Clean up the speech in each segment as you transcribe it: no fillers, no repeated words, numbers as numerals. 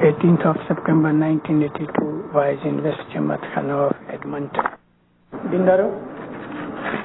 18th of September 1982 was in West Jamaat Khana of Edmonton. Dindaro,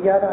11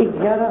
11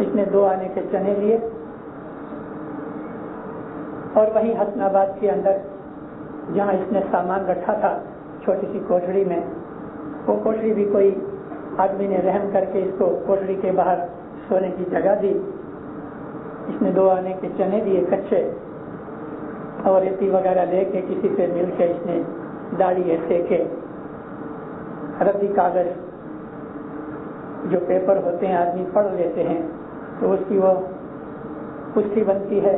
اس نے 2 آنے کے چنے لیے اور وہیں حسن آباد کے اندر جہاں اس نے سامان رکھا تھا چھوٹی سی کوٹڑی میں، وہ کوٹڑی بھی کوئی آدمی نے رحم کر کے اس کو کوٹڑی کے باہر سونے کی جگہ دی۔ اس نے 2 آنے کے چنے دیے کچے اور ریتی وغیرہ لے کے کسی سے مل کے اس نے داڑھی ایسے کے ردی کاغذ جو پیپر ہوتے ہیں آدمی پڑھ لیتے ہیں تو اس کی وہ کشتی بنتی ہے،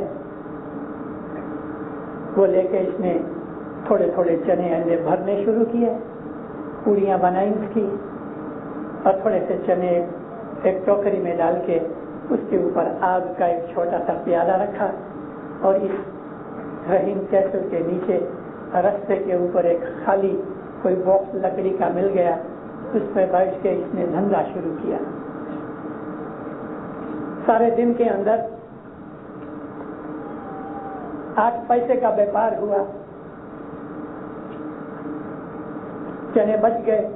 وہ لے کے اس نے تھوڑے تھوڑے چنے انڈے بھرنے شروع کیے، پوڑیاں بنائی اس کی اور تھوڑے سے چنے ایک ٹوکری میں ڈال کے اس کے اوپر آگ کا ایک چھوٹا سا پیالہ رکھا اور اس رحیم کیسل کے نیچے رستے کے اوپر ایک خالی کوئی باکس لکڑی کا مل گیا، اس پہ بیٹھ کے اس نے دھندا شروع کیا۔ سارے دن کے اندر 8 پیسے کا بیپار ہوا، چنے بچ گئے،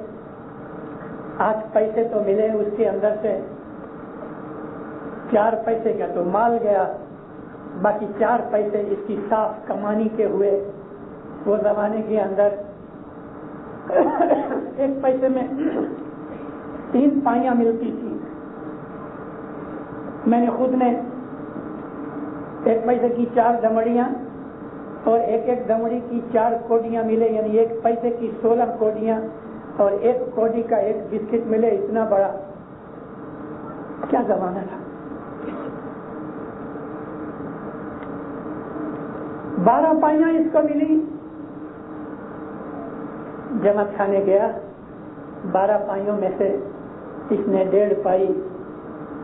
8 پیسے تو ملے، اس کے اندر سے 4 پیسے کا تو مال گیا، باقی 4 پیسے اس کی صاف کمانی کے ہوئے۔ وہ زمانے کے اندر 1 پیسے میں 3 پائیاں ملتی تھی۔ میں نے خود نے 1 پیسے کی 4 دمڑیاں اور ایک دمڑی کی 4 کوڈیاں ملے، یعنی 1 پیسے کی 16 کوڈیاں اور 1 کوڈی کا 1 بسکٹ ملے، اتنا بڑا کیا زمانہ تھا۔ 12 پائیاں اس کو ملی، جمع کھانے گیا، 12 پائیوں میں سے اس نے 1.5 پائی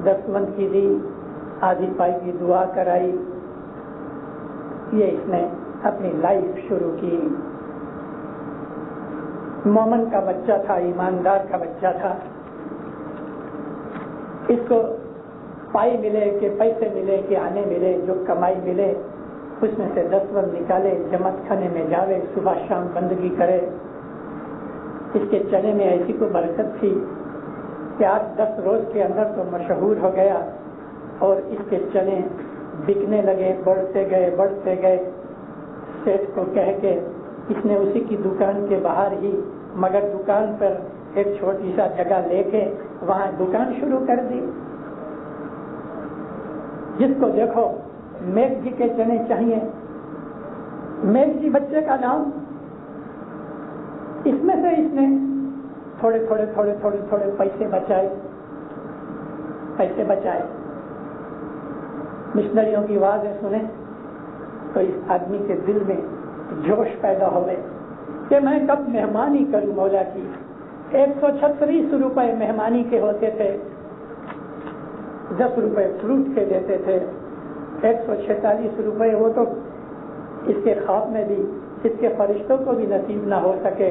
دستمند کی دی، آدھی پائی کی دعا کرائی، یہ اس نے اپنی لائف شروع کی۔ مومن کا بچہ تھا، ایماندار کا بچہ تھا، اس کو پائی ملے کہ پیسے ملے کہ آنے ملے، جو کمائی ملے اس میں سے دستمند نکالے، جماعت خانے میں جاوے، صبح شام بندگی کرے۔ اس کے چنے میں ایسی کوئی برکت تھی کہ 8-10 روز کے اندر تو مشہور ہو گیا اور اس کے چنے بکنے لگے، بڑھتے گئے۔ سیٹھ کو کہہ کے اس نے اسی کی دکان کے باہر ہی، مگر دکان پر ایک چھوٹی سا جگہ لے کے وہاں دکان شروع کر دی۔ جس کو دیکھو میک جی کے چنے چاہیے، میک جی بچے کا نام، اس میں سے اس نے تھوڑے پیسے بچائے۔ مشنریوں کی آوازیں سنیں تو اس آدمی کے دل میں جوش پیدا ہوئے کہ میں کب مہمانی کروں مولا کی۔ 136 روپے مہمانی کے ہوتے تھے، 10 روپے فروٹ کے دیتے تھے، 146 روپے وہ تو اس کے خواب میں بھی اس کے فرشتوں کو بھی نصیب نہ ہو سکے۔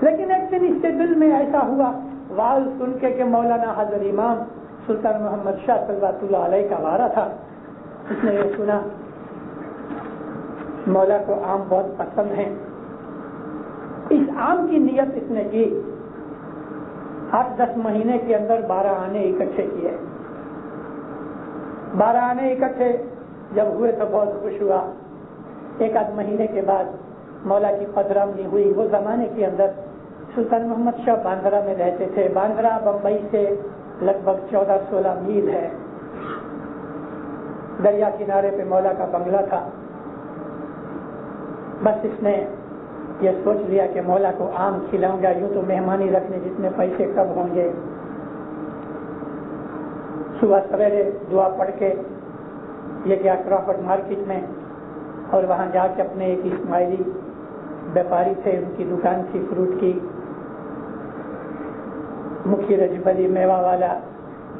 لیکن ایک دن اس کے دل میں ایسا ہوا، واز سن کے کہ مولانا حضرت امام سلطان محمد شاہ صلوات اللہ علیہ کا وارہ تھا، اس نے یہ سنا مولا کو آم بہت پسند ہیں، اس آم کی نیت اس نے کی۔ 8-10 مہینے کے اندر 12 آنے اکٹھے کیے۔ 12 آنے اکٹھے جب ہوئے تو بہت خوش ہوا۔ 1-8 مہینے کے بعد مولا کی قدرامنی ہوئی۔ وہ زمانے کے اندر سلطان محمد شاہ باندرا میں رہتے تھے۔ باندرا بمبئی سے لگ بھگ 14-16 میل ہے۔ دریا کنارے پہ مولا کا بنگلہ تھا۔ بس اس نے یہ سوچ لیا کہ مولا کو آم کھلاؤں گا، یوں تو مہمانی رکھنے جتنے پیسے کب ہوں گے۔ صبح سویرے دعا پڑھ کے یہ گیا کرافٹ مارکیٹ میں اور وہاں جا کے اپنے ایک اسماعیلی بیپاری تھے، ان کی دکان تھی فروٹ کی، مکھی رجبلی میوہ والا۔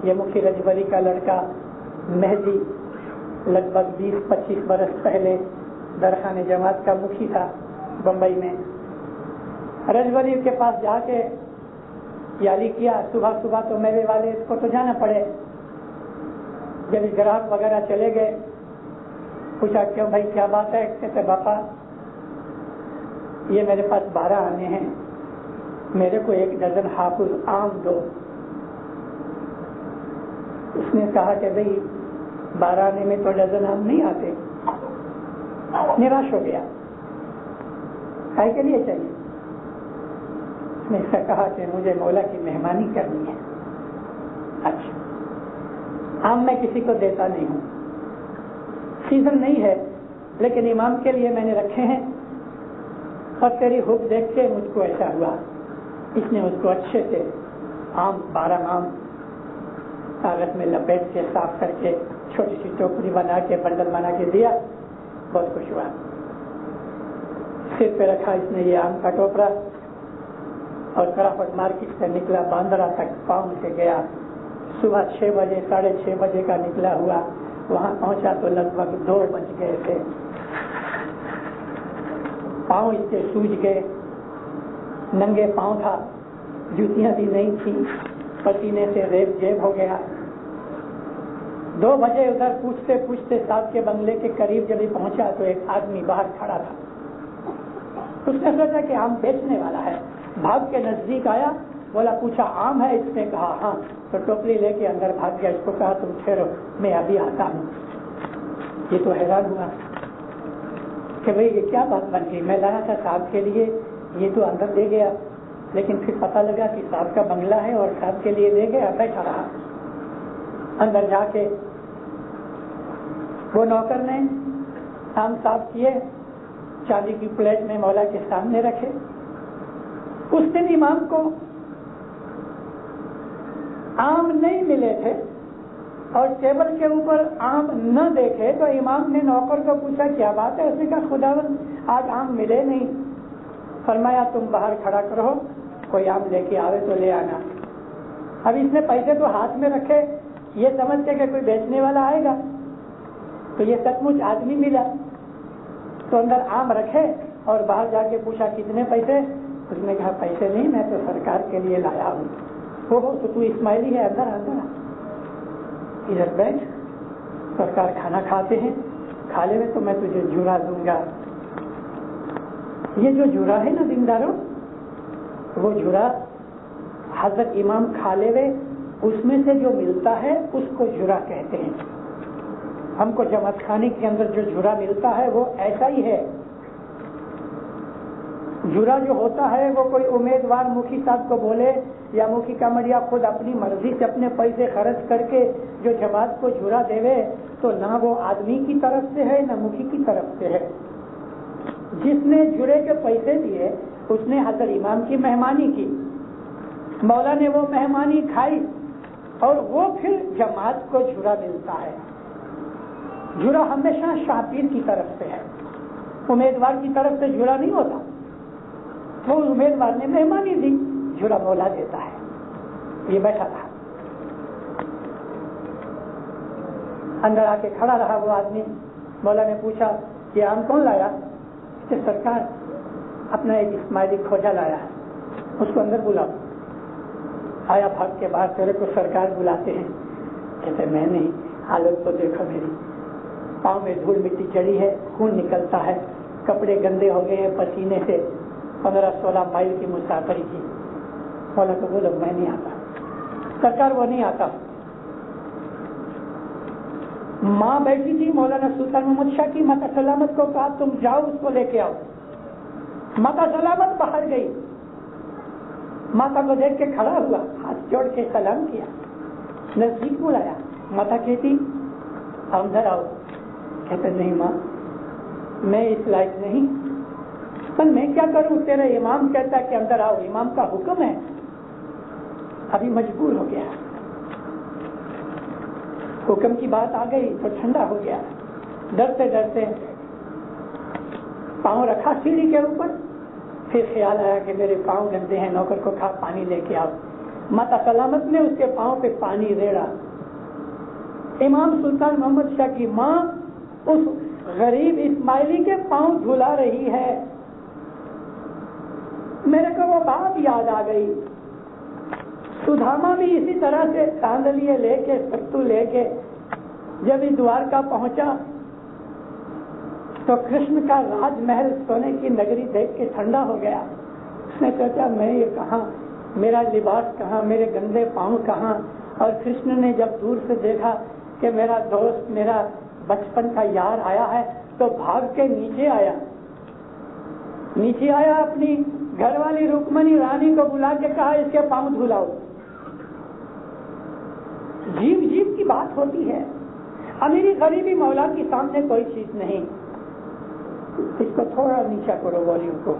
یہ مکھی رجبلی کا لڑکا مہدی لگ بھگ 20-25 برس پہلے درخان جماعت کا مکھی تھا بمبئی میں۔ رجبلی کے پاس جا کے یاری کیا، صبح صبح تو میوے والے اس کو تو جانا پڑے۔ جب گراہک وغیرہ چلے گئے، پوچھا کیوں بھائی کیا بات ہے؟ کہتے باپا یہ میرے پاس 12 آنے ہیں، میرے کو 1 درجن حافظ آم دو۔ اس نے کہا کہ بھئی 12 آنے میں تو ڈزن آم نہیں آتے. نراش ہو گیا. کائے کے لیے چاہیے؟ اس نے ایسا کہا کہ مجھے مولا کی مہمانی کرنی ہے. اچھا، آم میں کسی کو دیتا نہیں ہوں، سیزن نہیں ہے، لیکن امام کے لیے میں نے رکھے ہیں، اور تیری حب دیکھ کے مجھ کو ایسا ہوا. اس نے اس کو اچھے سے آم 12 آم کاغذ میں لپیٹ کے صاف کر کے چھوٹی سی ٹوکری بنا کے بنڈل بنا کے دیا. بہت خوش ہوا. سر پہ رکھا اس نے یہ آم کا ٹوکرا اور فٹافٹ مارکیٹ سے نکلا. باندرا تک پاؤں سے گیا. صبح 6 بجے 6:30 بجے کا نکلا ہوا. وہاں پہنچا تو لگ بھگ 2 بج گئے تھے. پاؤں اس کے سوج گئے، ننگے پاؤں تھا، جوتیاں بھی نہیں تھیں، پسینے سے ریب جیب ہو گیا. 2 بجے ادھر پوچھتے پوچھتے صاحب کے بنگلے کے قریب جب پہنچا تو ایک آدمی باہر کھڑا تھا. اس نے سوچا کہ آم بیچنے والا ہے. بھاگ کے نزدیک آیا، بولا پوچھا آم ہے؟ اس نے کہا ہاں. تو ٹوکری لے کے اندر بھاگ گیا. اس کو کہا تم ٹھہرو میں ابھی آتا ہوں. یہ تو حیران ہوا کہ بھئی یہ کیا بات بن گئی. میں لایا تھا صاحب کے لیے، یہ تو اندر دے گیا. لیکن پھر پتہ لگا کہ صاحب کا بنگلہ ہے اور صاحب کے لیے لے گیا. بیٹھا رہا. اندر جا کے وہ نوکر نے آم صاف کیے، چاندی کی پلیٹ میں مولا کے سامنے رکھے. اس دن امام کو آم نہیں ملے تھے اور ٹیبل کے اوپر آم نہ دیکھے تو امام نے نوکر کو پوچھا کیا بات ہے؟ اس نے کہا خداوند آج آم ملے نہیں. فرمایا تم باہر کھڑا کرو، کوئی آم لے کے آوے تو لے آنا. اب اس نے پیسے تو ہاتھ میں رکھے، یہ سمجھتے کہ کوئی بیچنے والا آئے گا، تو یہ سچ مچ آدمی ملا. تو اندر آم رکھے اور باہر جا کے پوچھا کتنے پیسے؟ اس نے کہا پیسے نہیں، میں تو سرکار کے لیے لایا ہوں. وہ تو اسماعیلی ہے، اندر ادھر بیٹھ، سرکار کھانا کھاتے ہیں، کھا لے تو میں تجھے جورا دوں گا. یہ جو جورا ہے نا دینداروں، وہ جورا حضرت امام کھا لے اس میں سے جو ملتا ہے اس کو جورا کہتے ہیں. ہم کو جماعت خانے کے اندر جو جورا ملتا ہے وہ ایسا ہی ہے. جورا جو ہوتا ہے وہ کوئی امیدوار مکھی صاحب کو بولے یا مکھی کامڑیا خود اپنی مرضی سے اپنے پیسے خرچ کر کے جو جماعت کو جورا دے تو نہ وہ آدمی کی طرف سے ہے نہ مکھی کی طرف سے ہے. جس نے جورے کے پیسے دیے اس نے حضرت امام کی مہمانی کی، مولا نے وہ مہمانی کھائی اور وہ پھر جماعت کو جورا ملتا ہے. جورا ہمیشہ شاپیر کی طرف سے ہے، امیدوار کی طرف سے جورا نہیں ہوتا. وہ امیدوار نے مہمانی دی، جورا مولا دیتا ہے. یہ بیٹھا تھا، اندر آ کے کھڑا رہا وہ آدمی. مولا نے پوچھا یہ آم کون لایا؟ کہ سرکار اپنا ایک اسماعیلی کھوجا لایا ہے، اس کو اندر بلاؤ. آیا بھاگ کے باہر، تیرے کو سرکار بلاتے ہیں. کہتے میں نہیں، حالت تو دیکھو میری، پاؤں میں دھول مٹی چڑھی ہے، خون نکلتا ہے، کپڑے گندے ہو گئے ہیں پسینے سے، 15-16 مائل کی مسافری کی. مولا کو بولو میں نہیں آتا. سرکار وہ نہیں آتا. ماں بیٹھی تھی، مولانا سلطان محمد شاہ کی ماتا سلامت کو کہا تم جاؤ اس کو لے کے آؤ. ماتا سلامت باہر گئی، ماتا کو دیکھ کے کھڑا ہوا، ہاتھ جوڑ کے سلام کیا، نزدیک بلایا. ماتا کہتی اندر آؤ. کہتے نہیں ماں میں اس لائق نہیں، پر میں کیا کروں، تیرا امام کہتا ہے کہ اندر آؤ، امام کا حکم ہے. ابھی مجبور ہو گیا، حکم کی بات آ گئی تو ٹھنڈا ہو گیا. ڈرتے ڈرتے پاؤں رکھا سیڑھی کے اوپر. پھر خیال آیا کہ میرے پاؤں گندے ہیں، نوکر کو کہا پانی لے کے آؤ. ماتا سلامت نے اس کے پاؤں پہ پانی ریڑا. امام سلطان محمد شاہ کی ماں اس غریب اسماعیلی کے پاؤں دھلا رہی ہے. میرے کو وہ بات یاد آ گئی. سدھاما بھی اسی طرح سے کاندلیے لے کے ستو لے کے جب اس دوارکا پہنچا تو کرشن کا راج محل سونے کی نگری دیکھ کے ٹھنڈا ہو گیا. اس نے سوچا میں یہ کہاں، میرا لباس کہاں، میرے گندے پاؤں کہاں، اور کرشن نے جب دور سے دیکھا کہ میرا دوست میرا بچپن کا یار آیا ہے تو بھاگ کے نیچے آیا اپنی گھر والی رکمنی رانی کو بلا کے کہا اس کے پاؤں دھلاؤ. جیب کی بات ہوتی ہے. امیری غریبی مولا کے سامنے کوئی چیز نہیں. اس کو تھوڑا نیچا کرو والیوم کو.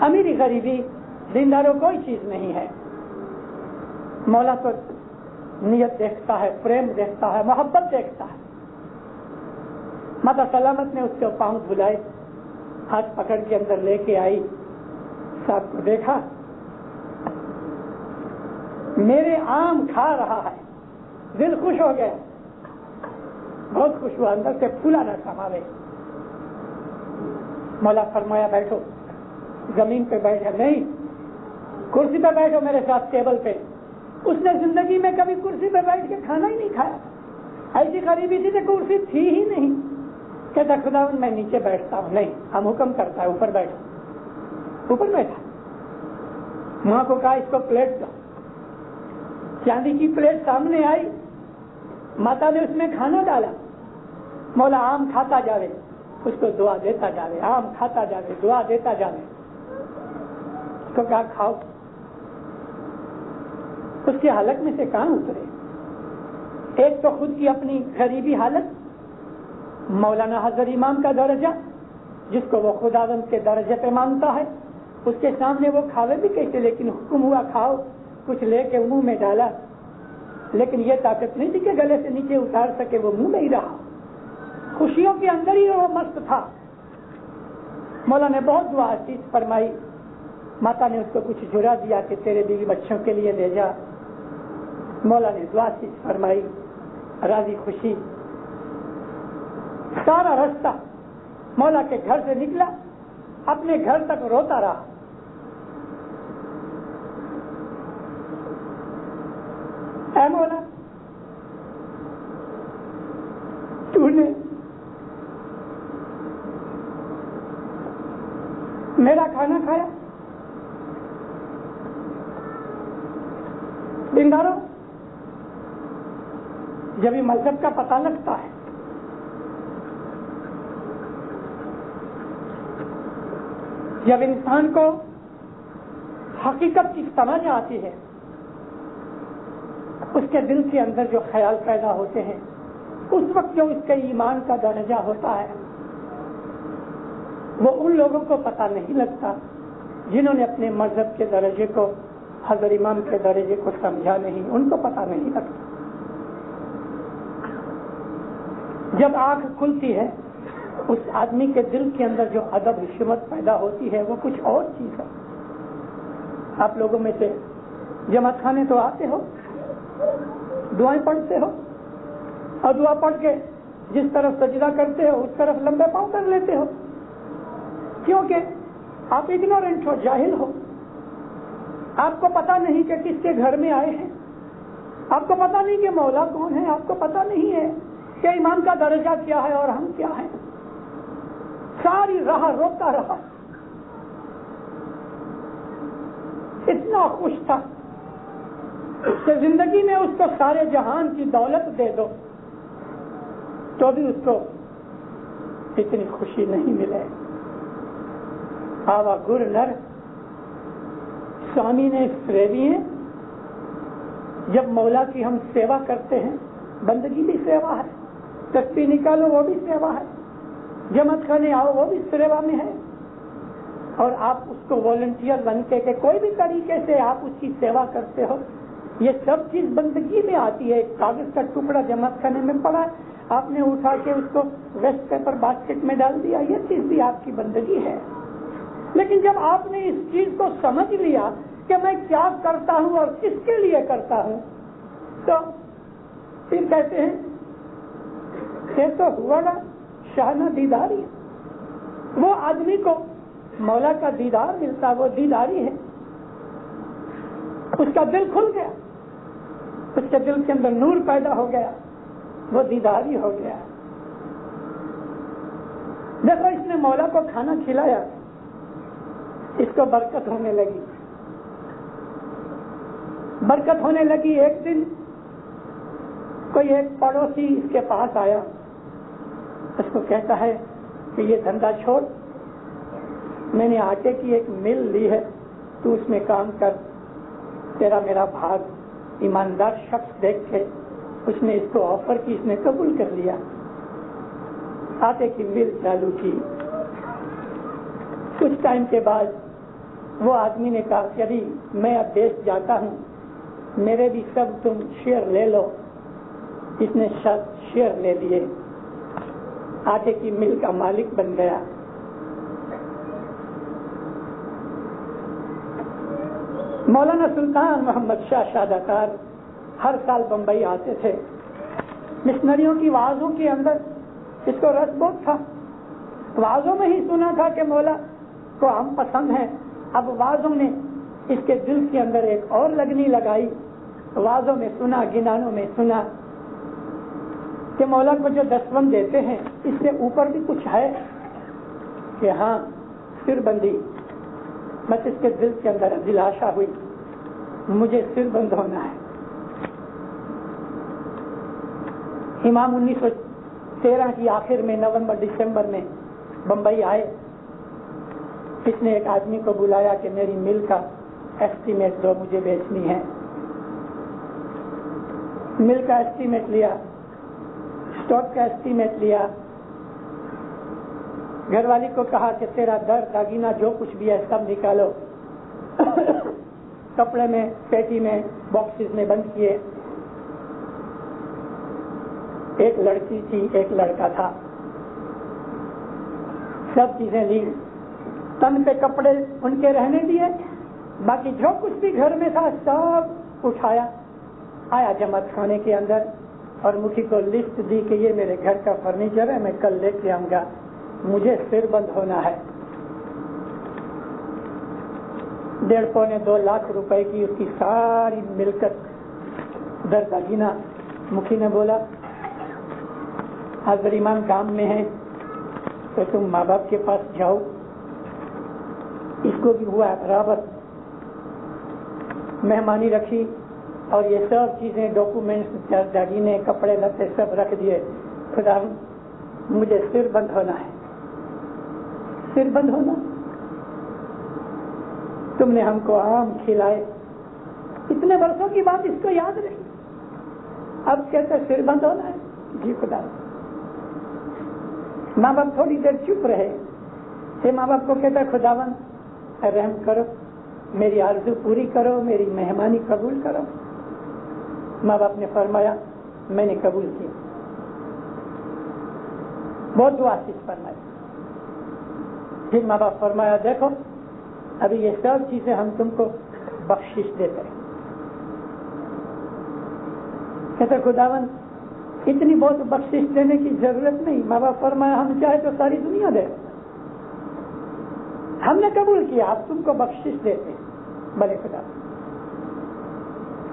امیری غریبی دینداروں کوئی چیز نہیں ہے. مولا تو نیت دیکھتا ہے, پریم دیکھتا ہے, محبت دیکھتا ہے. ماتا سلامت نے اس کے پاؤں دھلائے, ہاتھ پکڑ کے اندر لے کے آئی. صاحب کو دیکھا, میرے آم کھا رہا ہے. دل خوش ہو گیا, بہت خوش ہوا, اندر سے پھولا نہ سماوے. مولا فرمایا بیٹھو. زمین پہ بیٹھا نہیں, کرسی پہ بیٹھو میرے ساتھ ٹیبل پہ. اس نے زندگی میں کبھی کرسی پہ بیٹھ کے کھانا ہی نہیں کھایا. ایسی غریبی تھی کہ کرسی تھی ہی نہیں. کہتا خدا میں نیچے بیٹھتا ہوں. نہیں, ہم حکم کرتا ہے اوپر بیٹھو. اوپر بیٹھا. ماں کو کہا اس کو پلیٹ دو. چاندی کی پلیٹ سامنے آئی, ماتا نے اس میں کھانا ڈالا. مولا آم کھاتا جاوے, اس کو دعا دیتا جاوے. آم کھاتا جاوے, دعا دیتا جاوے. اس کو کہا کھاؤ. اس کی حالت میں سے کہاں اترے. ایک تو خود کی اپنی غریبی حالت, مولانا حضرت امام کا درجہ جس کو وہ خداوند کے درجے پہ مانتا ہے, اس کے سامنے وہ کھاوے بھی کیسے. لیکن حکم ہوا کھاؤ. کچھ لے کے منہ میں ڈالا, لیکن یہ طاقت نہیں تھی کہ گلے سے نیچے اتار سکے. وہ منہ میں ہی رہا, خوشیوں کے اندر ہی وہ مست تھا. مولا نے بہت دعا چیز فرمائی. ماتا نے اس کو کچھ جھرا دیا کہ تیرے بیوی بچوں کے لیے لے جا. مولا نے دعا چیز فرمائی, راضی خوشی. سارا راستہ مولا کے گھر سے نکلا, اپنے گھر تک روتا رہا. اے مولا, تو نے میرا کھانا کھایا. دینداروں, جب یہ مذہب کا پتہ لگتا ہے, جب انسان کو حقیقت کی سمجھ آتی ہے, اس کے دل کے اندر جو خیال پیدا ہوتے ہیں, اس وقت جو اس کے ایمان کا درجہ ہوتا ہے وہ ان لوگوں کو پتہ نہیں لگتا جنہوں نے اپنے مذہب کے درجے کو, حضرت امام کے درجے کو سمجھا نہیں. ان کو پتہ نہیں لگتا. جب آنکھ کھلتی ہے, اس آدمی کے دل کے اندر جو ادب حشمت پیدا ہوتی ہے وہ کچھ اور چیز ہے. آپ لوگوں میں سے جماعت خانے تو آتے ہو, دعائیں پڑھتے ہو, اور دعا پڑھ کے جس طرف سجدہ کرتے ہو اس طرف لمبے پاؤں کر لیتے ہو, کیونکہ آپ اگنورنٹ ہو, جاہل ہو. آپ کو پتا نہیں کہ کس کے گھر میں آئے ہیں, آپ کو پتا نہیں کہ مولا کون ہے, آپ کو پتا نہیں ہے کہ امام کا درجہ کیا ہے اور ہم کیا ہیں. ساری راہ روتا رہا, اتنا خوش تھا کہ زندگی میں اس کو سارے جہان کی دولت دے دو تو بھی اس کو اتنی خوشی نہیں ملے. آوا گر نر سوامی نے سریوی ہیں. جب مولا کی ہم سیوا کرتے ہیں, بندگی بھی سیوا ہے, تسبیح نکالو وہ بھی سیوا ہے, جماعت خانے آؤ وہ بھی سیوا میں ہے, اور آپ اس کو والنٹیئر بن کے کہ کوئی بھی طریقے سے آپ اس کی سیوا کرتے ہو, یہ سب چیز بندگی میں آتی ہے. ایک کاغذ کا ٹکڑا جماعت خانے میں پڑا ہے, آپ نے اٹھا کے اس کو ویسٹ پیپر باسکٹ میں ڈال دیا, یہ چیز بھی آپ کی بندگی ہے. لیکن جب آپ نے اس چیز کو سمجھ لیا کہ میں کیا کرتا ہوں اور کس کے لیے کرتا ہوں, تو پھر کہتے ہیں یہ تو ہوا نا شاہانہ دیداری. وہ آدمی کو مولا کا دیدار ملتا, وہ دیداری ہے. اس کا دل کھل گیا, اس کے دل کے اندر نور پیدا ہو گیا, وہ دیداری ہو گیا. دیکھو اس نے مولا کو کھانا کھلایا, اس کو برکت ہونے لگی, برکت ہونے لگی. ایک دن کوئی ایک پڑوسی اس کے پاس آیا، اس کو کہتا ہے کہ یہ دھندا چھوڑ، میں نے آٹے کی ایک مل لی ہے، تو اس میں کام کر، تیرا میرا بھاگ۔ ایماندار شخص دیکھ کے اس نے اس کو آفر کی، اس نے قبول کر لیا، آٹے کی مل چالو کی۔ کچھ ٹائم کے بعد وہ آدمی نے کہا کہ ابھی میں اب دیش جاتا ہوں، میرے بھی سب تم شیئر لے لو۔ اس نے شیئر لے لیے، آٹے کی مل کا مالک بن گیا۔ مولانا سلطان محمد شاہ شادکار ہر سال بمبئی آتے تھے۔ مشنریوں کی وعظوں کے اندر اس کو رس بہت تھا، وعظوں میں ہی سنا تھا کہ مولا کو ہم پسند ہیں۔ اب وعظوں نے اس کے دل کے اندر ایک اور لگنی لگائی، وعظوں میں سنا، گنانوں میں سنا کہ مولا کو جو دسوند دیتے ہیں اس سے اوپر بھی کچھ ہے، کہ ہاں سر بندی۔ بس اس کے دل کے اندر دلاشا ہوئی، مجھے سر بند ہونا ہے۔ امام 1913 کی آخر میں نومبر دسمبر میں بمبئی آئے۔ اس نے ایک آدمی کو بلایا کہ میری مل کا ایسٹیمیٹ دو، مجھے بیچنی ہے۔ مل کا ایسٹیمیٹ لیا، اسٹاک کا ایسٹیمیٹ لیا، گھر والی کو کہا کہ تیرا در داگینہ جو کچھ بھی ہے سب نکالو۔ کپڑے میں، پیٹی میں، باکسز میں بند کیے۔ ایک لڑکی تھی، ایک لڑکا تھا، سب چیزیں لی، تن پہ کپڑے ان کے رہنے دیے، باقی جو کچھ بھی گھر میں تھا سب اٹھایا، آیا جماعت خانے کے اندر اور مکھی کو لسٹ دی کہ یہ میرے گھر کا فرنیچر ہے، میں کل لے کے آؤں گا، مجھے سر بند ہونا ہے۔ 1.5-2 لاکھ روپے کی اس کی ساری ملکت در داگینہ۔ مکھی نے بولا حضرت امام کام میں ہے تو تم ماں باپ کے پاس جاؤ۔ اس کو بھی ہوا برابر، مہمانی رکھی اور یہ سب چیزیں، ڈاکومنٹس، داگینے، کپڑے لتے سب رکھ دیے۔ خدا مجھے سر بند ہونا ہے، سر بند ہونا۔ تم نے ہم کو آم کھلائے، اتنے برسوں کی بات اس کو یاد رہی، اب کہتے سر بند ہونا ہے؟ جی خدا۔ ماں باپ تھوڑی دیر چپ رہے، پھر ماں باپ کو کہتا خداوند رحم کرو، میری آرزو پوری کرو، میری مہمانی قبول کرو۔ ماں باپ نے فرمایا میں نے قبول کی، بہت دعا فرمائی۔ پھر ماں باپ فرمایا دیکھو ابھی یہ سب چیزیں ہم تم کو بخشش دیتے ہیں۔ کہتے خداوند اتنی بہت بخشش دینے کی ضرورت نہیں۔ ماں باپ فرمایا ہم چاہے تو ساری دنیا دے، ہم نے قبول کیا، آپ تم کو بخشش دیتے ہیں۔ بھلے خدا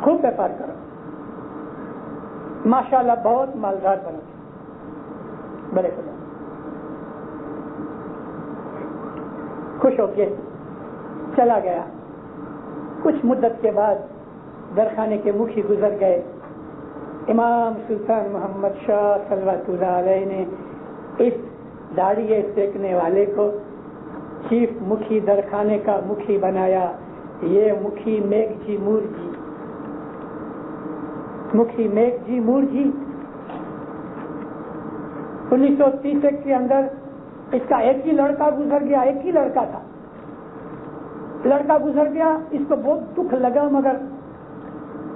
خوب ویپار کرو، ماشاءاللہ بہت مالدار بنو، بھلے خدا۔ خوش ہو کے چلا گیا۔ کچھ مدت کے بعد درخانے کے مکھی گزر گئے۔ امام سلطان محمد شاہ صلوات اللہ علیہ نے اس داڑھی سیکنے والے کو چیف مکھی درخانے کا مکھی بنایا۔ یہ مکھی میگھ جی مور جی، مکھی میگھ جی مور جی 1930 کے اندر اس کا ایک ہی لڑکا گزر گیا، ایک ہی لڑکا تھا، لڑکا گزر گیا۔ اس کو بہت دکھ لگا، مگر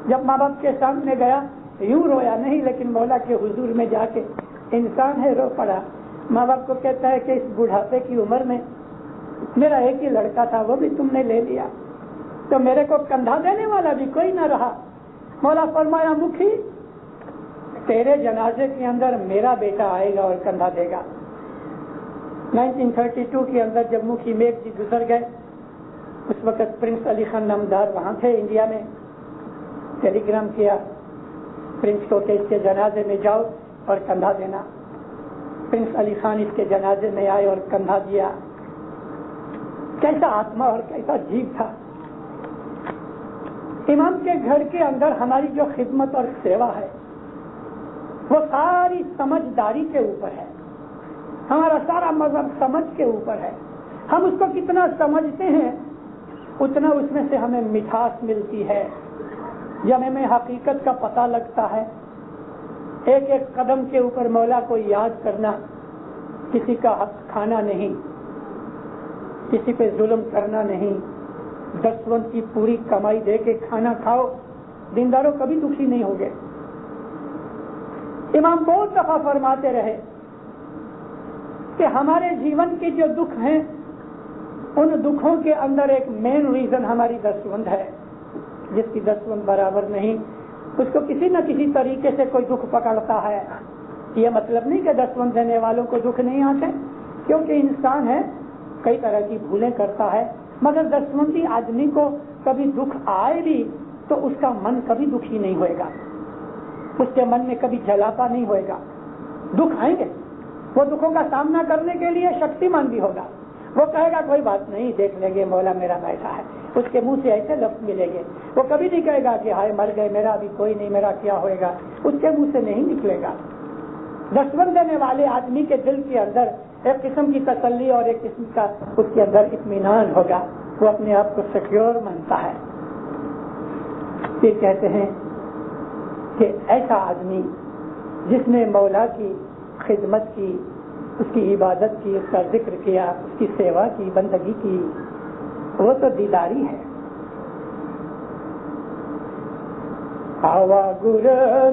جب ماں باپ کے سامنے گیا یوں رویا نہیں، لیکن مولا کے حضور میں جا کے انسان ہے رو پڑا۔ ماں باپ کو کہتا ہے کہ اس بڑھاپے کی عمر میں میرا ایک ہی لڑکا تھا، وہ بھی تم نے لے لیا، تو میرے کو کندھا دینے والا بھی کوئی نہ رہا۔ مولا فرمایا مکھی تیرے جنازے کے اندر میرا بیٹا آئے گا اور کندھا دے گا۔ 1932 کے اندر جب مکھی میگھ جی گزر گئے، اس وقت پرنس علی خان نامدار وہاں تھے انڈیا میں، ٹیلی گرام کیا پرنس کو کہ اس کے جنازے میں جاؤ اور کندھا دینا۔ پرنس علی خان اس کے جنازے میں آئے اور کندھا دیا۔ کیسا آتما اور کیسا جیو تھا۔ امام کے گھر کے اندر ہماری جو خدمت اور سیوا ہے وہ ساری سمجھداری کے اوپر ہے. ہمارا سارا مذہب سمجھ کے اوپر ہے. ہم اس کو کتنا سمجھتے ہیں اتنا اس میں سے ہمیں مٹھاس ملتی ہے. جب ہمیں حقیقت کا پتہ لگتا ہے، ایک ایک قدم کے اوپر مولا کو یاد کرنا، کسی کا حق کھانا نہیں، کسی پہ ظلم کرنا نہیں، دسوند کی پوری کمائی دے کے کھانا کھاؤ، دینداروں کبھی دکھی نہیں ہوگے. امام بہت دفعہ فرماتے رہے کہ ہمارے جیون کے جو دکھ ہیں ان دکھوں کے اندر ایک مین ریزن ہماری دسوند ہے. جس کی دسوند برابر نہیں اس کو کسی نہ کسی طریقے سے کوئی دکھ پکڑتا ہے. یہ مطلب نہیں کہ دسوند دینے والوں کو دکھ نہیں آتے، کیونکہ انسان ہے کئی طرح کی بھولیں کرتا ہے، مگر دسوندی آدمی کو کبھی دکھ آئے بھی تو اس کا من کبھی دکھی نہیں ہوئے گا، اس کے من میں کبھی جلاپا نہیں ہوئے گا. دکھ آئیں گے، وہ دکھوں کا سامنا کرنے کے لیے شکتی مان بھی ہوگا. وہ کہے گا کوئی بات نہیں، دیکھ لیں گے، مولا میرا بیٹھا ہے. اس کے منہ سے ایسے لفظ ملیں گے، وہ کبھی نہیں کہے گا کہ ہائے مر گئے، میرا بھی کوئی نہیں، میرا کیا ہوئے گا. اس کے منہ سے نہیں نکلے گا. دسوند دینے والے آدمی کے دل کے اندر ایک قسم کی تسلی اور ایک قسم کا اس کے اندر اطمینان ہوگا. وہ اپنے آپ کو سیکیور مانتا ہے. پھر کہتے ہیں کہ ایسا آدمی جس نے مولا کی خدمت کی، اس کی عبادت کی، اس کا ذکر کیا، اس کی سیوا کی، بندگی کی، وہ تو دیداری ہے. آوا گر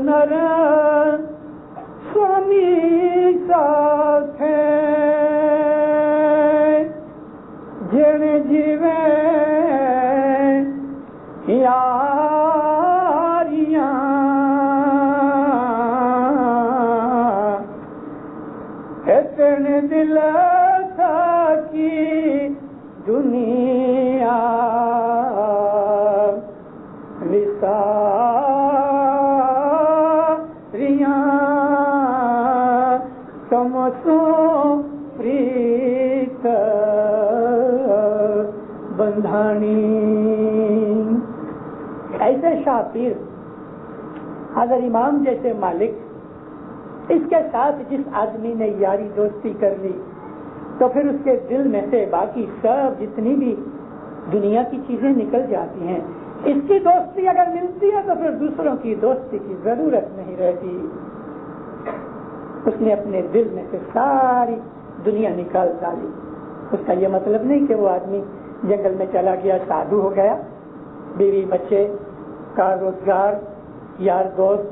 نر سوامی ساتھ جن جیوے یاریاں اتنے دل تھا کی دنیا وساریاں تمسو پریت بندھانی. ایسے شاہ پیر حضرت امام جیسے مالک، اس کے ساتھ جس آدمی نے یاری دوستی کر لی تو پھر اس کے دل میں سے باقی سب جتنی بھی دنیا کی چیزیں نکل جاتی ہیں. اس کی دوستی اگر ملتی ہے تو پھر دوسروں کی دوستی کی ضرورت نہیں رہتی. اس نے اپنے دل میں سے ساری دنیا نکال ڈالی. اس کا یہ مطلب نہیں کہ وہ آدمی جنگل میں چلا گیا، سادھو ہو گیا، بیوی بچے، کار روزگار، یار دوست،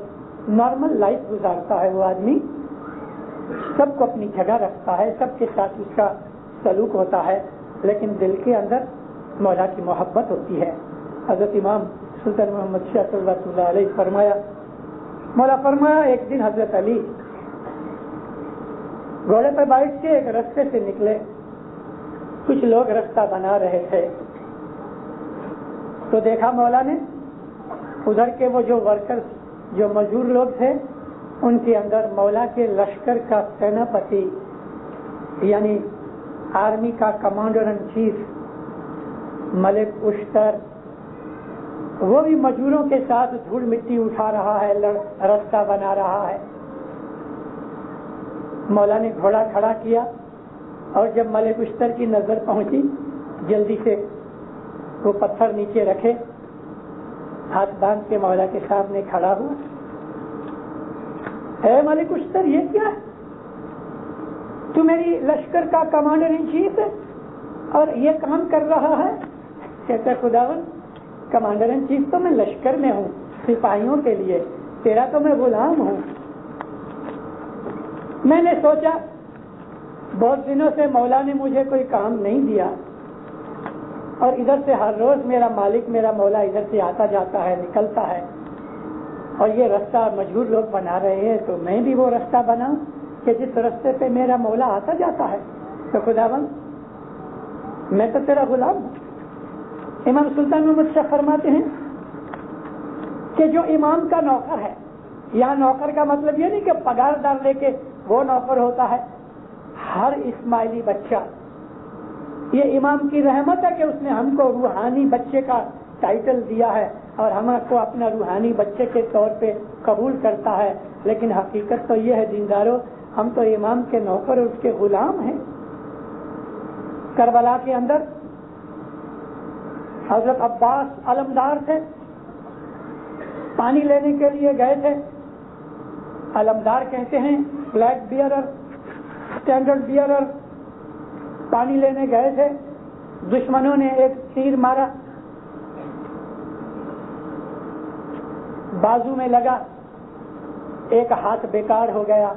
نارمل لائف گزارتا ہے. وہ آدمی سب کو اپنی جگہ رکھتا ہے، سب کے ساتھ اس کا سلوک ہوتا ہے، لیکن دل کے اندر مولا کی محبت ہوتی ہے. حضرت امام سلطان محمد شاہ صلی اللہ علیہ فرمایا، مولا فرمایا ایک دن حضرت علی گھوڑے پہ بیٹھ کے ایک رستے سے نکلے. کچھ لوگ رستہ بنا رہے تھے تو دیکھا مولا نے ادھر کے وہ جو ورکرز، جو مزدور لوگ تھے، ان کے اندر مولا کے لشکر کا سیناپتی یعنی آرمی کا کمانڈر ان چیف ملک اشتر، وہ بھی مزدوروں کے ساتھ دھول مٹی اٹھا رہا ہے، رستہ بنا رہا ہے. مولا نے گھوڑا کھڑا کیا اور جب ملک اشتر کی نظر پہنچی جلدی سے وہ پتھر نیچے رکھے، ہاتھ باندھ کے مولا کے سامنے کھڑا ہوا. اے ملک اشتر، یہ کیا ہے؟ تو میری لشکر کا کمانڈر ان چیف ہے اور یہ کام کر رہا ہے؟ کہتا ہے خداوند، کمانڈر ان چیف تو میں لشکر میں ہوں، سپاہیوں کے لیے، تیرا تو میں غلام ہوں. میں نے سوچا بہت دنوں سے مولا نے مجھے کوئی کام نہیں دیا اور ادھر سے ہر روز میرا مالک، میرا مولا ادھر سے آتا جاتا ہے، نکلتا ہے، اور یہ رستہ مجبور لوگ بنا رہے ہیں تو میں بھی وہ رستہ بناؤں کہ جس رستے پہ میرا مولا آتا جاتا ہے. تو خداوند میں تو تیرا غلام ہوں. امام سلطان محمد شاہ فرماتے ہیں کہ جو امام کا نوکر ہے، یہاں نوکر کا مطلب یہ نہیں کہ پگار دار لے کے وہ نوکر ہوتا ہے. ہر اسماعیلی بچہ، یہ امام کی رحمت ہے کہ اس نے ہم کو روحانی بچے کا ٹائٹل دیا ہے. اور ہم کو اپنا روحانی بچے کے طور پہ قبول کرتا ہے، لیکن حقیقت تو یہ ہے دینداروں، ہم تو امام کے نوکر اور اس کے غلام ہیں۔ کربلا کے اندر حضرت عباس علمدار تھے، پانی لینے کے لیے گئے تھے۔ علمدار کہتے ہیں فلیگ بیئرر، اسٹینڈرڈ بیئرر، پانی لینے گئے تھے، دشمنوں نے ایک تیر مارا، بازو میں لگا، ایک ہاتھ بیکار ہو گیا،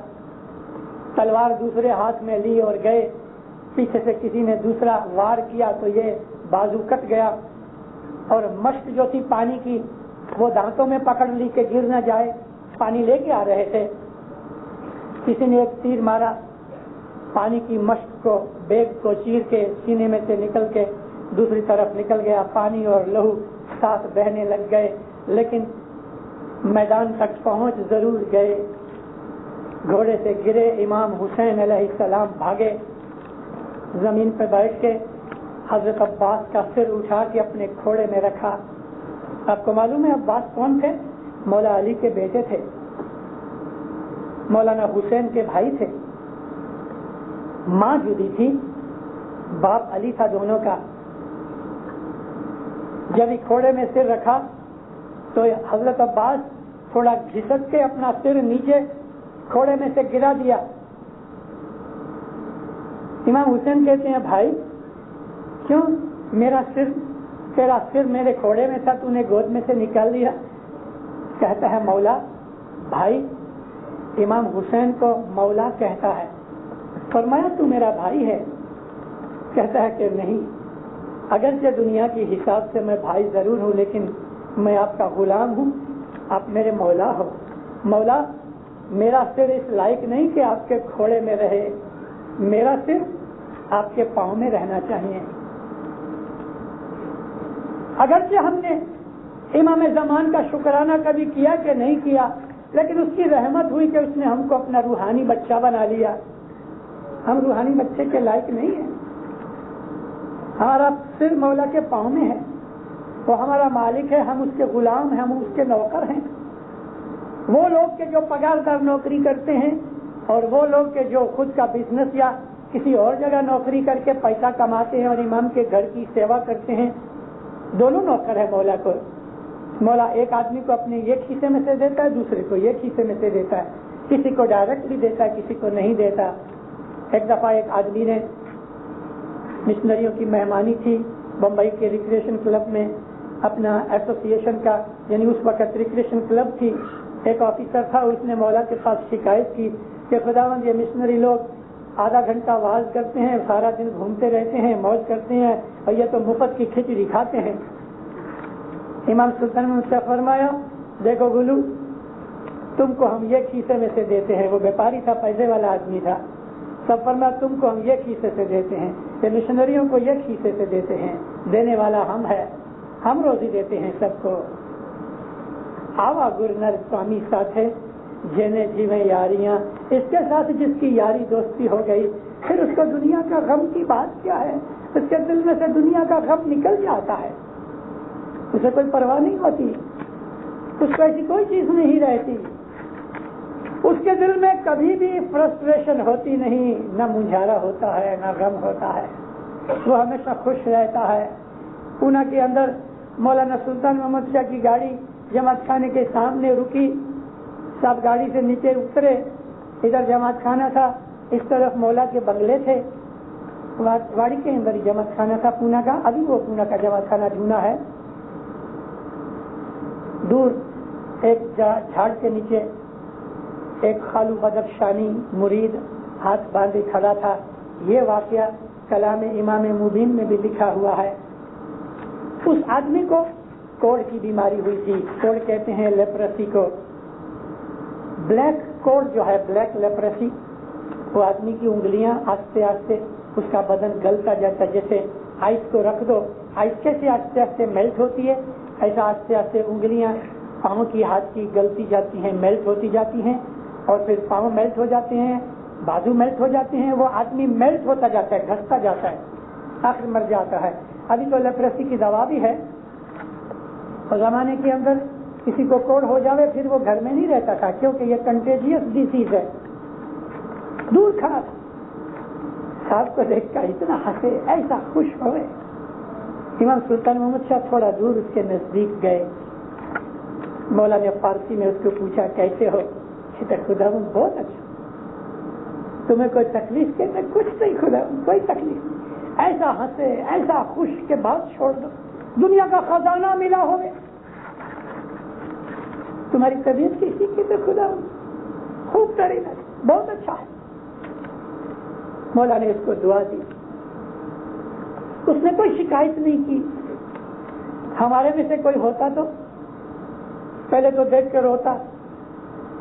تلوار دوسرے ہاتھ میں لی اور گئے، پیچھے سے کسی نے دوسرا وار کیا تو یہ بازو کٹ گیا، اور مشک جو تھی پانی کی وہ دانتوں میں پکڑ لی کہ گر نہ جائے، پانی لے کے آ رہے تھے، کسی نے ایک تیر مارا، پانی کی مشک کو بیگ کو چیر کے سینے میں سے نکل کے دوسری طرف نکل گیا، پانی اور لہو ساتھ بہنے لگ گئے، لیکن میدان تک پہنچ ضرور گئے۔ گھوڑے سے گرے، امام حسین علیہ السلام بھاگے، زمین پہ بیٹھ کے حضرت عباس کا سر اٹھا کے اپنے گھوڑے میں رکھا۔ آپ کو معلوم ہے عباس کون تھے؟ مولا علی کے بیٹے تھے، مولانا حسین کے بھائی تھے، ماں جدی تھی، باپ علی تھا دونوں کا۔ جب ہی گھوڑے میں سر رکھا تو حضرت عباس تھوڑا گھسٹ کے اپنا سر نیچے گھوڑے میں سے گرا دیا۔ امام حسین کہتے ہیں بھائی کیوں تیرا سر میرے گھوڑے میں تھا، تو نے گود میں سے نکال لیا؟ کہتا ہے مولا، بھائی امام حسین کو مولا کہتا ہے۔ فرمایا تو میرا بھائی ہے؟ کہتا ہے کہ نہیں، اگرچہ دنیا کی حساب سے میں بھائی ضرور ہوں، لیکن میں آپ کا غلام ہوں، آپ میرے مولا ہو۔ مولا میرا سر اس لائق نہیں کہ آپ کے گھوڑے میں رہے، میرا سر آپ کے پاؤں میں رہنا چاہیے۔ اگرچہ ہم نے امام زمان کا شکرانہ کبھی کیا کہ نہیں کیا، لیکن اس کی رحمت ہوئی کہ اس نے ہم کو اپنا روحانی بچہ بنا لیا۔ ہم روحانی بچے کے لائق نہیں ہیں، ہمارا سر مولا کے پاؤں میں ہے، وہ ہمارا مالک ہے، ہم اس کے غلام ہیں، ہم اس کے نوکر ہیں۔ وہ لوگ کے جو پگار دار نوکری کرتے ہیں اور وہ لوگ کے جو خود کا بزنس یا کسی اور جگہ نوکری کر کے پیسہ کماتے ہیں اور امام کے گھر کی سیوا کرتے ہیں، دونوں نوکر ہے مولا کو۔ مولا ایک آدمی کو اپنے ایک حصے میں سے دیتا ہے، دوسرے کو ایک حصے میں سے دیتا ہے، کسی کو ڈائریکٹلی دیتا ہے، کسی کو نہیں دیتا۔ ایک دفعہ ایک آدمی نے مشنریوں کی مہمانی تھی بمبئی کے ریکریشن کلب میں، اپنا ایسوسیشن کا، یعنی اس وقت ریکریشن کلب تھی، ایک آفیسر تھا، اس نے مولا کے پاس شکایت کی کہ خداوند یہ مشنری لوگ آدھا گھنٹہ واز کرتے ہیں، سارا دن گھومتے رہتے ہیں، موج کرتے ہیں، اور یہ تو مفت کی کھچڑی کھاتے ہیں۔ امام سلطان نے سے فرمایا دیکھو گلو، تم کو ہم ایک حصے میں سے دیتے ہیں، وہ بیپاری تھا، پیسے والا آدمی تھا، سب فرمایا تم کو ہم ایک حصے سے دیتے ہیں، یہ مشنریوں کو ایک حصے سے دیتے ہیں، دینے والا ہم ہے، ہم روزی دیتے ہیں سب کو۔ آوا گرنر سوامی ساتھ ہے جینے جیویں یاریاں، اس کے ساتھ جس کی یاری دوستی ہو گئی، پھر اس کو دنیا کا غم کی بات کیا ہے؟ اس کے دل میں سے دنیا کا غم نکل جاتا ہے، اسے کوئی پرواہ نہیں ہوتی، اس کو ایسی کوئی چیز نہیں رہتی، اس کے دل میں کبھی بھی فرسٹریشن ہوتی نہیں، نہ منجھارا ہوتا ہے نہ غم ہوتا ہے، وہ ہمیشہ خوش رہتا ہے۔ پونا کے اندر مولانا سلطان محمد شاہ کی گاڑی جماعت خانے کے سامنے رکی، سب گاڑی سے نیچے اترے، ادھر جماعت خانہ تھا، اس طرف مولا کے بنگلے تھے، واڑی کے اندر ہی جماعت خانہ تھا پونا کا، ابھی وہ پونا کا جماعت خانہ ڈھونڈا ہے۔ دور ایک جھاڑ کے نیچے ایک خالو بدخشانی مرید ہاتھ باندھے کھڑا تھا۔ یہ واقعہ کلام امام مبین میں بھی لکھا ہوا ہے۔ اس آدمی کو کوڑ کی بیماری ہوئی تھی، کوڑ کہتے ہیں لیپرسی کو، بلیک کوڑ جو ہے، بلیک لیپرسی، وہ آدمی کی انگلیاں آہستہ آہستہ اس کا بدن گلتا جاتا، جیسے آئس کو رکھ دو، آئس کیسے آہستہ آہستہ میلٹ ہوتی ہے، ایسا آہستہ آہستہ انگلیاں پاؤں کی ہاتھ کی گلتی جاتی ہیں، میلٹ ہوتی جاتی ہیں، اور پھر پاؤں میلٹ ہو جاتے ہیں، بازو میلٹ ہو جاتے ہیں، وہ آدمی میلٹ ہوتا جاتا ہے، گھستا جاتا ہے، آخر مر جاتا ہے۔ ابھی تو لیپرسی کی دوا بھی ہے، اور زمانے کے اندر کسی کو کوڑ ہو جاوے پھر وہ گھر میں نہیں رہتا تھا، کیونکہ یہ کنٹیجیس ڈیزیز ہے، دور کھڑا تھا۔ صاحب کو دیکھ کر اتنا ہنسے، ایسا خوش ہوئے۔ امام سلطان محمد شاہ تھوڑا دور اس کے نزدیک گئے، مولا نے فارسی میں اس کو پوچھا کیسے ہو؟ کہتے خدا بہت اچھا، تمہیں کوئی تکلیف؟ کہتے کچھ نہیں خدا، کوئی تکلیف نہیں۔ ایسا ہنسے، ایسا خوش کہ بات چھوڑ دو، دنیا کا خزانہ ملا ہوئے، تمہاری طبیعت کسی کی؟ تو خدا خوب ترین ہے، بہت اچھا ہے۔ مولا نے اس کو دعا دی، اس نے کوئی شکایت نہیں کی۔ ہمارے میں سے کوئی ہوتا تو پہلے تو دیکھ کے روتا،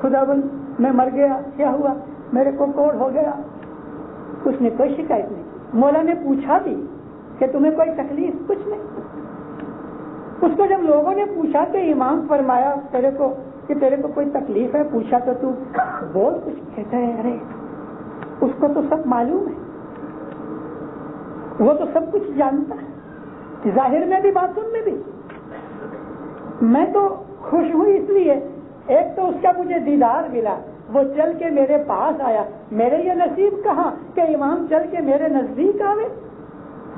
خدا بند میں مر گیا، کیا ہوا، میرے کو کوڑ ہو گیا۔ اس نے کوئی شکایت نہیں کی۔ مولا نے پوچھا بھی کہ تمہیں کوئی تکلیف؟ کچھ نہیں۔ اس کو جب لوگوں نے پوچھا کہ امام فرمایا تیرے کو کوئی تکلیف ہے، پوچھا تو تو بول کچھ، کہتا ہے ارے اس کو تو سب معلوم ہے، وہ تو سب کچھ جانتا ہے، ظاہر میں بھی باطن میں بھی۔ میں تو خوش ہوں اس لیے، ایک تو اس کا مجھے دیدار ملا، وہ چل کے میرے پاس آیا، میرے یہ نصیب کہاں کہ امام چل کے میرے نزدیک آوے،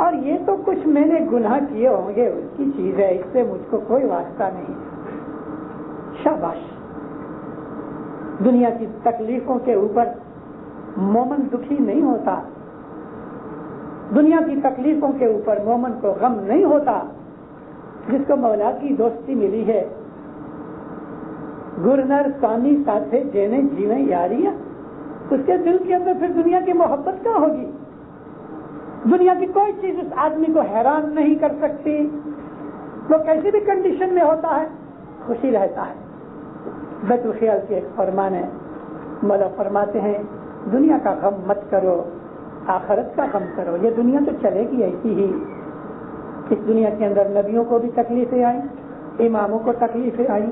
اور یہ تو کچھ میں نے گناہ کیے ہوں گے اس کی چیز ہے، اس سے مجھ کو کوئی واسطہ نہیں۔ شاباش۔ دنیا کی تکلیفوں کے اوپر مومن دکھی نہیں ہوتا، دنیا کی تکلیفوں کے اوپر مومن کو غم نہیں ہوتا۔ جس کو مولا کی دوستی ملی ہے، گرنر سامی ساتھے جینے جیویں یاریاں، اس کے دل کے اندر پھر دنیا کی محبت کہاں ہوگی؟ دنیا کی کوئی چیز اس آدمی کو حیران نہیں کر سکتی، وہ کیسی بھی کنڈیشن میں ہوتا ہے خوشی رہتا ہے۔ بیت الخیال کی ایک فرمان ہے، مولا فرماتے ہیں دنیا کا غم مت کرو، آخرت کا غم کرو۔ یہ دنیا تو چلے گی ایسی ہی، اس دنیا کے اندر نبیوں کو بھی تکلیفیں آئیں، اماموں کو تکلیفیں آئیں۔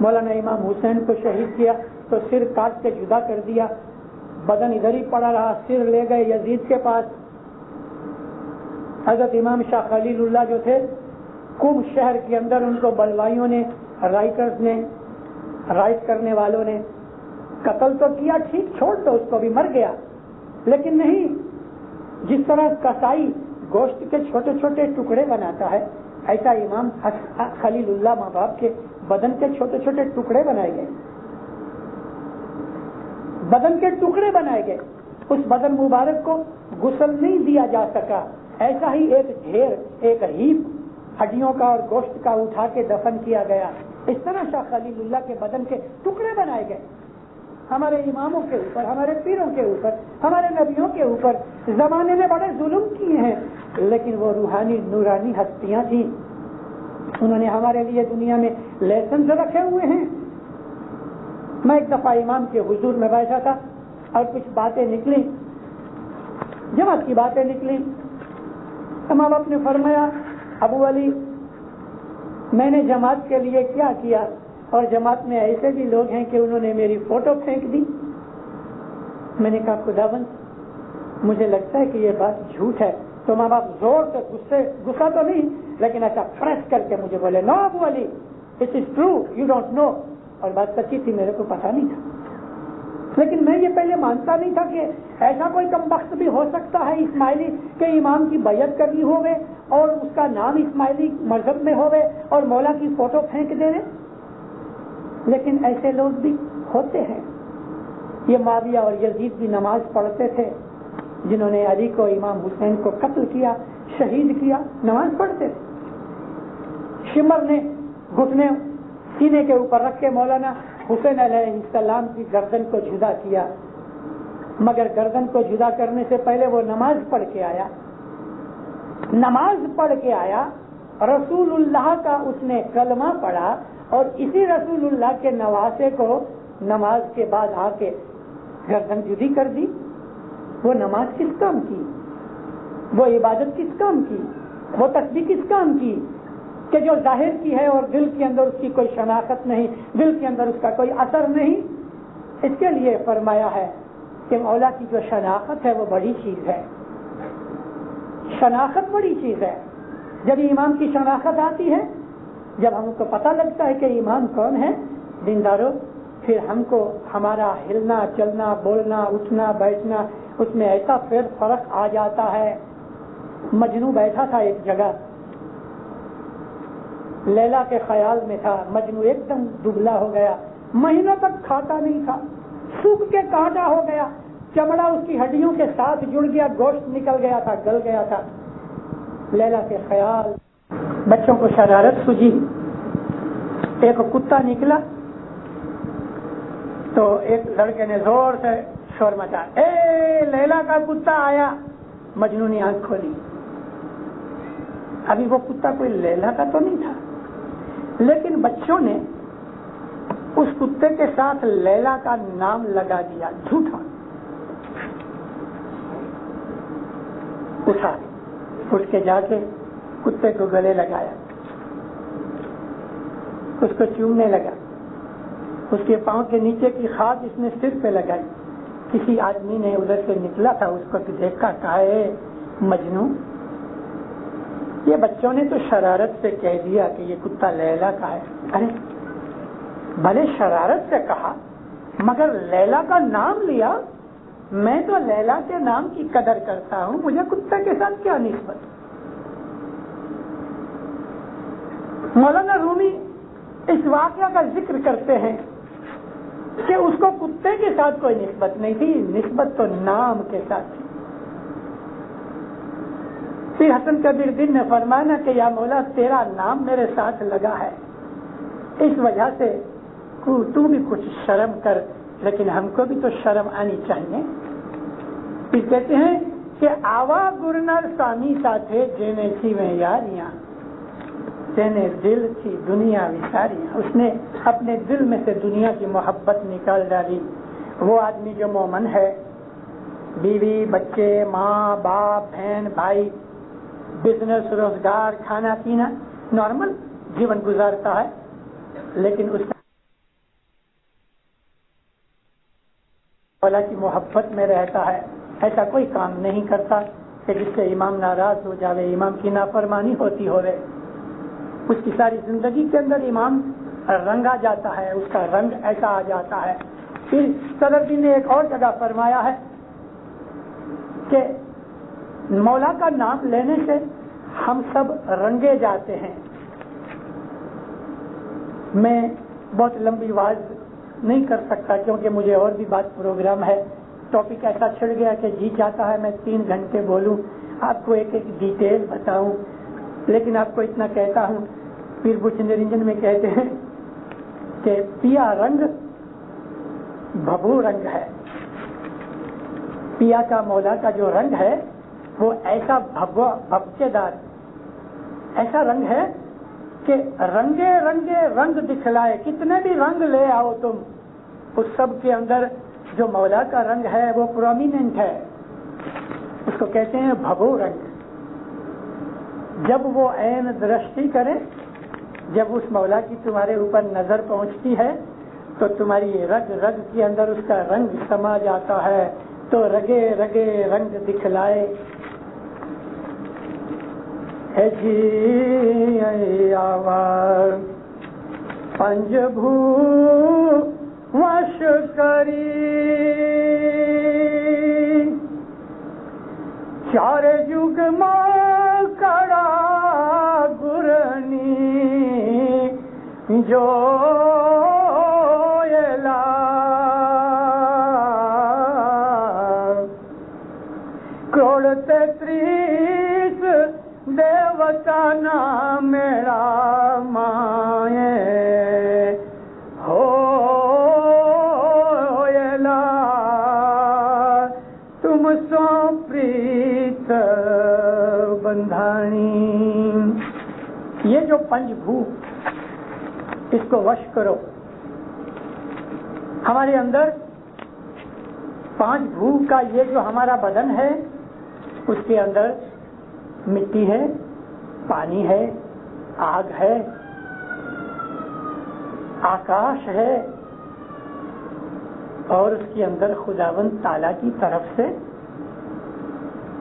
مولانا امام حسین کو شہید کیا تو سر کاٹ کے جدا کر دیا، بدن ادھر ہی پڑا رہا، سر لے گئے یزید کے پاس۔ حضرت امام شاہ خلیل اللہ جو تھے، قم شہر کے اندر ان کو بلوائیوں نے، رائٹرز نے، رائٹ کرنے والوں نے قتل تو کیا، ٹھیک چھوڑ دو اس کو بھی، مر گیا، لیکن نہیں، جس طرح کسائی گوشت کے چھوٹے چھوٹے ٹکڑے بناتا ہے، ایسا امام خلیل اللہ ماں باپ کے بدن کے چھوٹے چھوٹے ٹکڑے بنائے گئے، بدن کے ٹکڑے بنائے گئے۔ اس بدن مبارک کو غسل نہیں دیا جا سکا، ایسا ہی ایک ڈھیر، ایک ہیپ ہڈیوں کا اور گوشت کا اٹھا کے دفن کیا گیا۔ اس طرح شاہ خلیل اللہ کے بدن کے ٹکڑے بنائے گئے۔ ہمارے اماموں کے اوپر، ہمارے پیروں کے اوپر، ہمارے نبیوں کے اوپر زمانے نے بڑے ظلم کیے ہیں، لیکن وہ روحانی نورانی ہستیاں تھیں، انہوں نے ہمارے لیے دنیا میں لیسنز رکھے ہوئے ہیں۔ میں ایک دفعہ امام کے حضور میں بیٹھا تھا اور کچھ باتیں نکلی، جماعت کی باتیں نکلی۔ امام باپ نے فرمایا ابو علی میں نے جماعت کے لیے کیا کیا، اور جماعت میں ایسے بھی لوگ ہیں کہ انہوں نے میری فوٹو پھینک دی۔ میں نے کہا خداوند مجھے لگتا ہے کہ یہ بات جھوٹ ہے۔ تو ماں باپ زور سے غصہ تو نہیں لیکن ایسا پریس کر کے مجھے بولے، no Abu Ali it is true, you don't know. اور بات سچی تھی، میرے کو پتا نہیں تھا، لیکن میں یہ پہلے مانتا نہیں تھا کہ ایسا کوئی کم بخت بھی ہو سکتا ہے اسماعیلی کہ امام کی بیعت کرنی ہوئے اور اس کا نام اسماعیلی مذہب میں ہوئے اور مولا کی فوٹو پھینک دے رہے، لیکن ایسے لوگ بھی ہوتے ہیں۔ یہ معاویہ اور یزید بھی نماز پڑھتے تھے، جنہوں نے علی کو، امام حسین کو قتل کیا، شہید کیا، نماز پڑھتے تھے۔ شمر نے گھٹنے سینے کے اوپر رکھ کے مولانا حسین علیہ السلام کی گردن کو جدا کیا، مگر گردن کو جدا کرنے سے پہلے وہ نماز پڑھ کے آیا، نماز پڑھ کے آیا، رسول اللہ کا اس نے کلمہ پڑھا، اور اسی رسول اللہ کے نواسے کو نماز کے بعد آ کے گردن جدی کر دی۔ وہ نماز کس کام کی؟ وہ عبادت کس کام کی؟ وہ تسبیح کس کام کی کہ جو ظاہر کی ہے اور دل کے اندر اس کی کوئی شناخت نہیں، دل کے اندر اس کا کوئی اثر نہیں۔ اس کے لیے فرمایا ہے کہ مولا کی جو شناخت ہے وہ بڑی چیز ہے، شناخت بڑی چیز ہے۔ جب امام کی شناخت آتی ہے جب ہم کو پتہ لگتا ہے کہ ایمان کون ہے دینداروں، پھر ہم کو ہمارا ہلنا چلنا بولنا اٹھنا بیٹھنا اس میں ایسا پھر فرق آ جاتا ہے۔ مجنو بیٹھا تھا ایک جگہ، لیلا کے خیال میں تھا، مجنو ایک دم دبلا ہو گیا، مہینوں تک کھاتا نہیں تھا، سوکھ کے کانٹا ہو گیا، چمڑا اس کی ہڈیوں کے ساتھ جڑ گیا، گوشت نکل گیا تھا، گل گیا تھا۔ لیلا کے خیال، بچوں کو شرارت سوجی، ایک کتا نکلا تو ایک لڑکے نے زور سے شور مچایا، اے لیلا کا کتا آیا۔ مجنو نے آنکھ کھولی، ابھی وہ کتا کوئی لیلا کا تو نہیں تھا، لیکن بچوں نے اس کتے کے ساتھ لیلا کا نام لگا دیا، جھوٹا۔ اٹھ کے جا کے کتے کو گلے لگایا، اس کو چومنے لگا، اس کے پاؤں کے نیچے کی خاص اس نے سر پہ لگائی۔ کسی آدمی نے ادھر سے نکلا تھا، اس کو دیکھا، کہا اے مجنو، یہ بچوں نے تو شرارت سے کہہ دیا کہ یہ کتا لیلا کا ہے۔ ارے بھلے شرارت سے کہا مگر لیلا کا نام لیا، میں تو لیلا کے نام کی قدر کرتا ہوں، مجھے کتے کے ساتھ کیا نسبت؟ مولانا رومی اس واقعہ کا ذکر کرتے ہیں کہ اس کو کتے کے ساتھ کوئی نسبت نہیں تھی، نسبت تو نام کے ساتھ تھی۔ پھر حسن کبیر دین نے فرمایا کہ یا مولا تیرا نام میرے ساتھ لگا ہے، اس وجہ سے تو بھی کچھ شرم کر، لیکن ہم کو بھی تو شرم آنی چاہیے۔ پھر کہتے ہیں کہ آوا گرنر سامی ساتھے جینے تھی میں یاریاں، تینے دل تھی دنیا وساریاں۔ اس نے اپنے دل میں سے دنیا کی محبت نکال ڈالی۔ وہ آدمی جو مومن ہے، بیوی بچے ماں باپ بہن بھائی، بزنس روزگار کھانا پینا نارمل جیون گزارتا ہے، لیکن اس مولا کی محبت میں رہتا ہے، ایسا کوئی کام نہیں کرتا کہ جس سے امام ناراض ہو جاوے، امام کی نافرمانی ہوتی ہوئے۔ اس کی ساری زندگی کے اندر امام رنگا جاتا ہے، اس کا رنگ ایسا آ جاتا ہے۔ پھر صدر جی نے ایک اور جگہ فرمایا ہے کہ مولا کا نام لینے سے ہم سب رنگے جاتے ہیں۔ میں بہت لمبی بات نہیں کر سکتا کیونکہ مجھے اور بھی بات پروگرام ہے، ٹاپک ایسا چھڑ گیا کہ جی چاہتا ہے میں 3 گھنٹے بولوں، آپ کو ایک ایک ڈیٹیل بتاؤں، لیکن آپ کو اتنا کہتا ہوں، پیر بچ نرنجن میں کہتے ہیں کہ پیا رنگ بھبو رنگ ہے۔ پیا کا مولا کا جو رنگ ہے وہ ایسا بھبکے دار ایسا رنگ ہے کہ رنگے رنگے رنگ دکھلائے، کتنے بھی رنگ لے آؤ تم، اس سب کے اندر جو مولا کا رنگ ہے وہ پرومیننٹ ہے، اس کو کہتے ہیں بھبو رنگ۔ جب وہ عین درشتی کرے، جب اس مولا کی تمہارے اوپر نظر پہنچتی ہے تو تمہاری رگ رگ کے اندر اس کا رنگ سما جاتا ہے، تو رگے رگے رنگ دکھلائے۔ ہے جی آوار پنج بھو وش کری، چار جگ ماں کڑا گرنی جو یلا کروڑ 33 دیوتا نام میرا مائے ہو یلا تم سو پریت بندھانی۔ یہ جو پنج بھو، اس کو وش کرو۔ ہمارے اندر 5 بھو کا یہ جو ہمارا بدن ہے، اس کے اندر مٹی ہے، پانی ہے، آگ ہے، آکاش ہے، اور اس کے اندر خداوند تعالیٰ کی طرف سے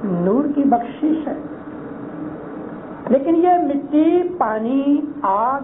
نور کی بخشش ہے۔ لیکن یہ مٹی، پانی، آگ،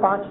5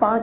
5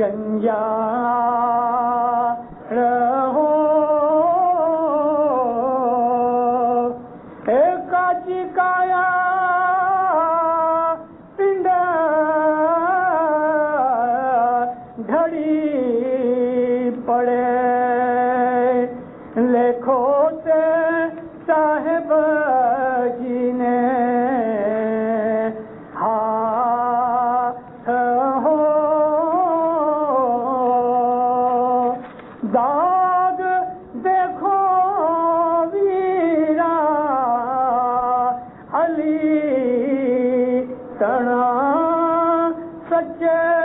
جنجال ہو کاچی کایا پنڈ ڈھڑی پڑے لکھو سے صاحب جی نے ہاتھ ہو داغ دیکھو ویرا علی تنا سچے